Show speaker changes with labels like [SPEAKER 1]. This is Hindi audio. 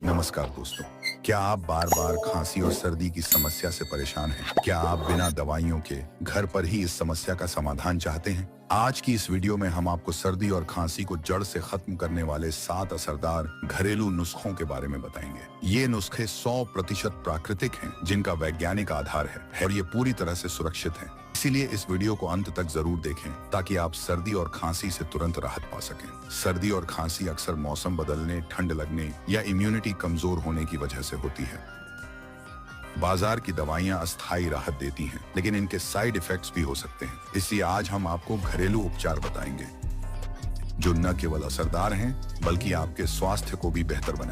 [SPEAKER 1] नमस्कार दोस्तों। क्या आप बार बार खांसी और सर्दी की समस्या से परेशान हैं? क्या आप बिना दवाइयों के घर पर ही इस समस्या का समाधान चाहते हैं? आज की इस वीडियो में हम आपको सर्दी और खांसी को जड़ से खत्म करने वाले 7 असरदार घरेलू नुस्खों के बारे में बताएंगे। ये नुस्खे 100% प्राकृतिक हैं, जिनका वैज्ञानिक आधार है और ये पूरी तरह से सुरक्षित हैं। इसीलिए इस वीडियो को अंत तक जरूर देखें ताकि आप सर्दी और खांसी से तुरंत राहत पा सकें। सर्दी और खांसी अक्सर मौसम बदलने, ठंड लगने या इम्यूनिटी कमजोर होने की वजह से होती है। बाजार की दवाइयां अस्थायी राहत देती हैं, लेकिन इनके साइड इफेक्ट्स भी हो सकते हैं। इसलिए आज हम आपको घरेलू उपचार बताएंगे जो न केवल असरदार हैं, बल्कि आपके स्वास्थ्य को भी बेहतर बनाएंगे।